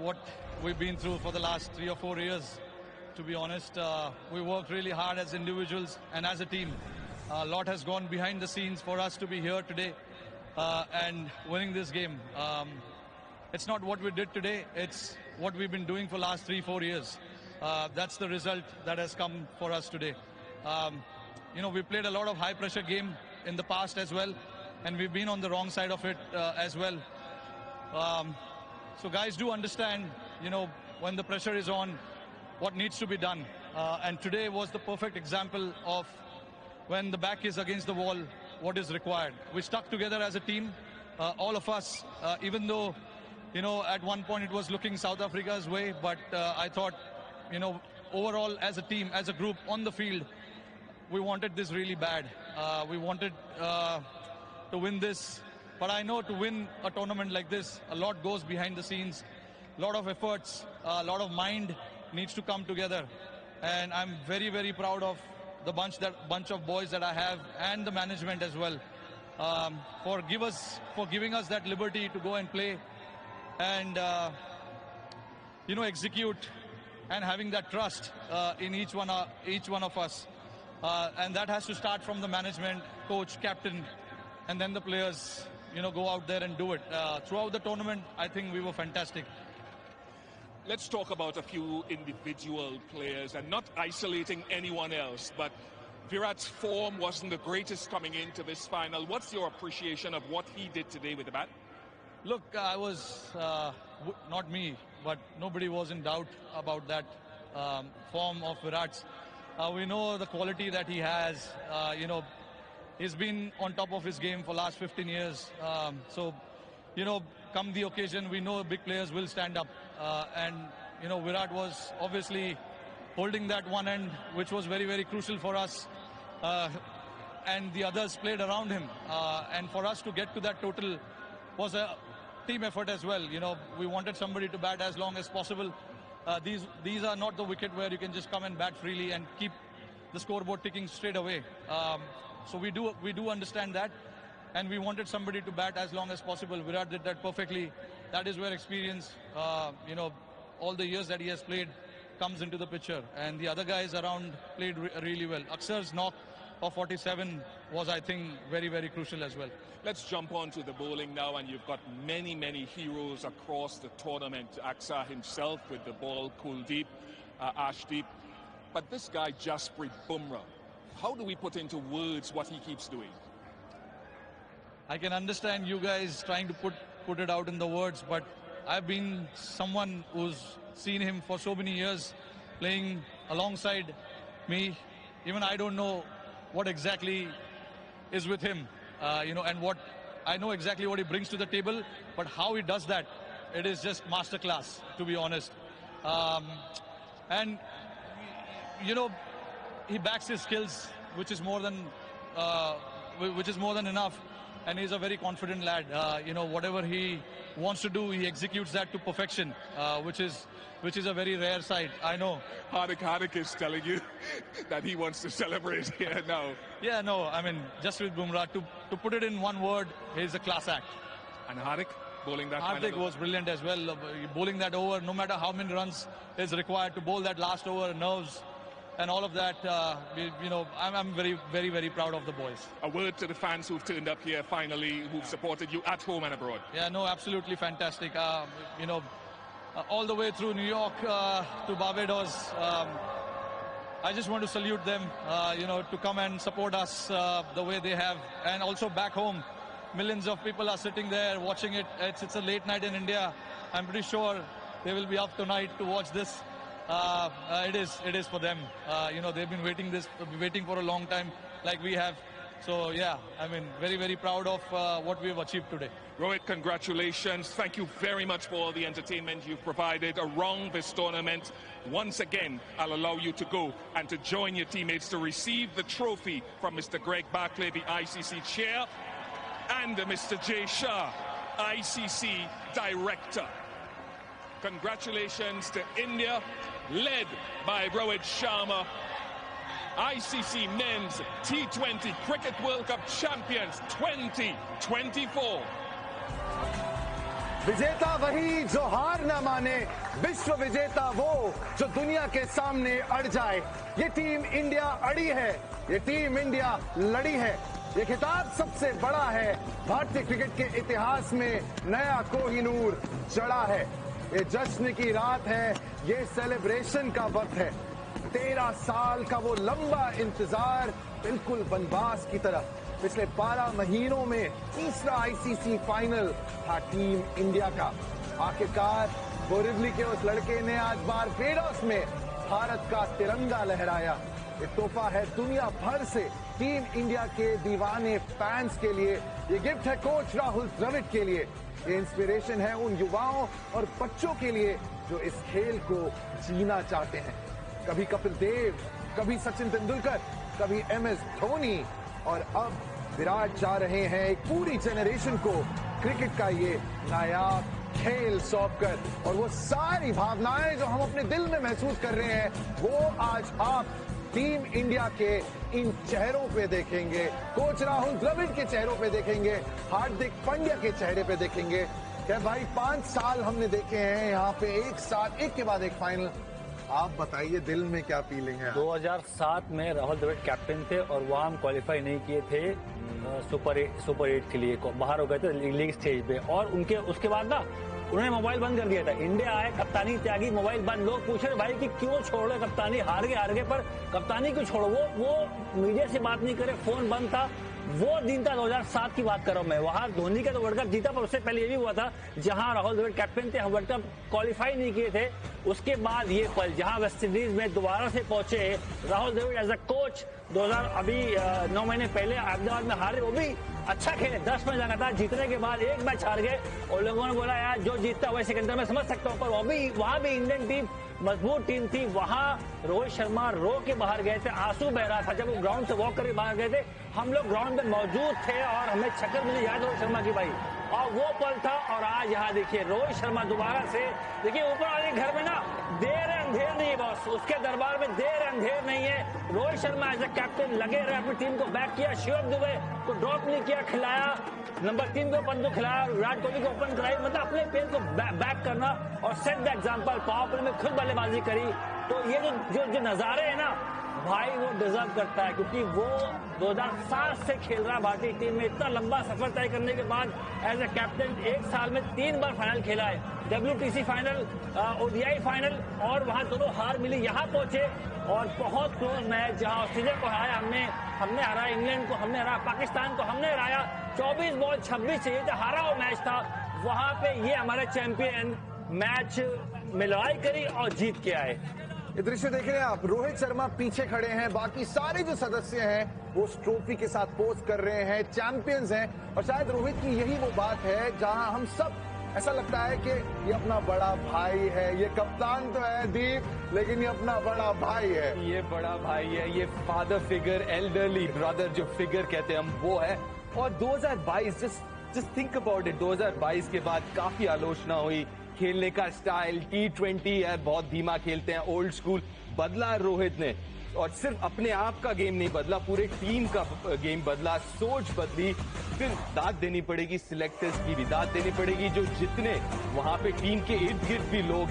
What we've been through for the last 3 or 4 years, to be honest, we worked really hard as individuals and as a team. A lot has gone behind the scenes for us to be here today and winning this game. It's not what we did today, it's what we've been doing for the last 3 or 4 years. That's the result that has come for us today. We played a lot of high pressure game in the past as well, and we've been on the wrong side of it as well. So guys do understand, when the pressure is on, what needs to be done. And today was the perfect example of when the back is against the wall, what is required. We stuck together as a team, all of us, even though, at one point it was looking South Africa's way, but I thought, overall as a team, as a group on the field, we wanted this really bad. We wanted to win this. But I know to win a tournament like this, a lot goes behind the scenes, a lot of efforts, a lot of mind needs to come together. And I'm very, very proud of the bunch of boys that I have and the management as well for giving us that liberty to go and play and execute and having that trust in each one of us. And that has to start from the management, coach, captain, and then the players. Go out there and do it. Throughout the tournament, I think we were fantastic. Let's talk about a few individual players and not isolating anyone else, but Virat's form wasn't the greatest coming into this final. What's your appreciation of what he did today with the bat? Look, I was, not me, but nobody was in doubt about that form of Virat's. We know the quality that he has, He's been on top of his game for the last 15 years. So, come the occasion, we know big players will stand up. And, Virat was obviously holding that one end, which was very, very crucial for us. And the others played around him. And for us to get to that total was a team effort as well. We wanted somebody to bat as long as possible. These are not the wicket where you can just come and bat freely and keep the scoreboard ticking straight away. So we do understand that, and we wanted somebody to bat as long as possible. Virat did that perfectly. That is where experience, all the years that he has played comes into the picture. And the other guys around played really well. Aksar's knock of 47 was, I think, very, very crucial as well. Let's jump on to the bowling now, and you've got many, many heroes across the tournament. Aksar himself with the ball, Kuldeep, Ashdeep. But this guy, Jasprit Bumrah, how do we put into words what he keeps doing? I can understand you guys trying to put it out in the words, but I've been someone who's seen him for so many years playing alongside me. Even I don't know what exactly is with him, and what I know exactly what he brings to the table, but how he does that, it is just masterclass, to be honest. And he backs his skills, which is more than enough, and he's a very confident lad. Whatever he wants to do, he executes that to perfection, which is a very rare sight. I know. Hardik is telling you that he wants to celebrate here now. Yeah, no, I mean, Jasprit Bumrah, to put it in one word, he's a class act. And Hardik bowling that. Hardik was brilliant as well, bowling that over. No matter how many runs is required to bowl that last over, nerves and all of that, I'm very, very, very proud of the boys. A word to the fans who've turned up here finally, who've supported you at home and abroad. Yeah, no, absolutely fantastic. All the way through New York to Barbados, I just want to salute them, to come and support us the way they have. And also back home, millions of people are sitting there watching it. It's a late night in India. I'm pretty sure they will be up tonight to watch this. It is for them. They've been waiting for a long time, like we have. So yeah, I mean, very, very proud of what we've achieved today. Rohit, congratulations. Thank you very much for all the entertainment you've provided around this tournament. Once again, I'll allow you to go and to join your teammates to receive the trophy from Mr. Greg Barclay, the ICC chair, and Mr. Jay Shah, ICC director. Congratulations to India, led by Rohit Sharma, ICC Men's T20 Cricket World Cup champions 2024. विजेता वही जो हार ना माने, विश्व विजेता वो जो दुनिया के सामने अड़ जाए। ये टीम इंडिया अड़ी है, ये टीम इंडिया लड़ी है। ये खिताब सबसे बड़ा है, भारतीय क्रिकेट के इतिहास में नया कोहिनूर चढ़ा है। ये जश्न की रात है, ये सेलिब्रेशन का वक्त है। 13 साल का वो लंबा इंतजार बिल्कुल वनवास की तरह। पिछले 12 महीनों में तीसरा आईसीसी फाइनल था टीम इंडिया का। आखिरकार बोरिवली के उस लड़के ने आज बारबेडोस में भारत का तिरंगा लहराया। ये तोहफा है दुनिया भर से टीम इंडिया के दीवाने फैंस के लिए। ये गिफ्ट है कोच राहुल द्रविड़ के लिए। ये इंस्पिरेशन है उन युवाओं और बच्चों के लिए जो इस खेल को जीना चाहते हैं। कभी कपिल देव, कभी सचिन तेंदुलकर, कभी MS धोनी और अब विराट जा रहे हैं एक पूरी जेनरेशन को क्रिकेट का ये नायाब खेल सौंपकर। और वो सारी भावनाएं जो हम अपने दिल में महसूस कर रहे हैं, वो आज आप टीम इंडिया के इन चेहरों पे देखेंगे। कोच राहुल द्रविड़ के चेहरों पे देखेंगे, हार्दिक पांड्या के चेहरे पे देखेंगे। क्या भाई 5 साल हमने देखे हैं यहाँ पे एक साथ, एक के बाद एक फाइनल। आप बताइए दिल में क्या फीलिंग है? 2007 में राहुल द्रविड़ कैप्टन थे और वहाँ हम क्वालिफाई नहीं किए थे सुपर 8 के लिए, बाहर हो गए थे लीग स्टेज पे। और उनके उसके बाद ना उन्होंने मोबाइल बंद कर दिया था। इंडिया आए, कप्तानी त्यागी, मोबाइल बंद। लोग पूछ रहे भाई कि क्यों छोड़ रहे कप्तानी, हार गए पर कप्तानी क्यों छोड़ो। वो मीडिया से बात नहीं करे, फोन बंद था। वो दिन था 2007 की बात कर रहा हूं मैं। वहां धोनी का तो वर्ल्ड कप जीता, पर उससे पहले ये भी हुआ था जहां राहुल द्रविड़ कैप्टन थे, हम वर्ल्ड कप क्वालिफाई नहीं किए थे। उसके बाद ये पल जहां वेस्ट इंडीज में दोबारा से पहुंचे Rahul Dravid as a coach. 9 महीने पहले अहमदाबाद में हारे, वो भी अच्छा खेले, 10 मैच लगातार जीतने के बाद एक मैच हार गए और लोगों ने बोला यार जो जीतता हुआ सिकंदर में समझ सकता हूं, पर वहां भी इंडियन टीम मजबूत टीम थी। वहां रोहित शर्मा रो के बाहर गए थे, आंसू बह रहा था जब वो ग्राउंड से वॉक करके बाहर गए थे। हम लोग ग्राउंड में मौजूद थे और हमें छक्कर मुझे याद रोहित शर्मा की भाई, और वो पल था। और आज यहाँ देखिए रोहित शर्मा दोबारा से, देखिए ऊपर वाले घर में ना देर अंधेर नहीं है बॉस, उसके दरबार में देर अंधेर नहीं है। Rohit Sharma as a captain लगे रहे, अपनी टीम को बैक किया। शिवम दुबे को ड्रॉप नहीं किया, खिलाया, नंबर 3 को पंत को खिलाया, विराट कोहली को ओपन कराई। मतलब अपने प्लेयर को बैक करना और set the example. Power play में खुद बल्लेबाजी करी। तो ये जो नजारे हैं ना भाई, वो डिजर्व करता है, क्योंकि वो 2007 से खेल रहा है भारतीय टीम में। इतना लंबा सफर तय करने के बाद एज ए कैप्टन 1 साल में 3 बार फाइनल खेला है, WTC फाइनल, ODI फाइनल, और वहां दोनों हार मिली। यहाँ पहुंचे और बहुत क्लोज मैच जहां ऑस्ट्रेलिया को हराया हमने हराया, इंग्लैंड को हमने हराया, पाकिस्तान को हमने हराया। 24 बॉल 26 चाहिए था, हारा वो मैच था। वहां पे ये हमारे चैंपियन मैच में लड़ाई करी और जीत के आए। ये दृश्य देख रहे हैं आप, रोहित शर्मा पीछे खड़े हैं, बाकी सारे जो सदस्य हैं वो उस ट्रॉफी के साथ पोज कर रहे हैं, चैंपियंस हैं। और शायद रोहित की यही वो बात है जहां हम सब ऐसा लगता है कि ये अपना बड़ा भाई है। ये कप्तान तो है दीप, लेकिन ये अपना बड़ा भाई है। ये बड़ा भाई है, ये फादर फिगर, एल्डरली ब्रदर जो फिगर कहते हैं हम, वो है। और 2022 जस्ट थिंक अबाउट इट, 2022 के बाद काफी आलोचना हुई खेलने का स्टाइल, T20 है, बहुत धीमा खेलते हैं, ओल्ड स्कूल। बदला रोहित ने, और सिर्फ अपने आप का गेम नहीं बदला, पूरे टीम का गेम बदला, सोच बदली। फिर दाद देनी पड़ेगी सिलेक्टर्स की भी, दाद देनी पड़ेगी जो जितने वहां पे टीम के इर्द गिर्द भी लोग हैं।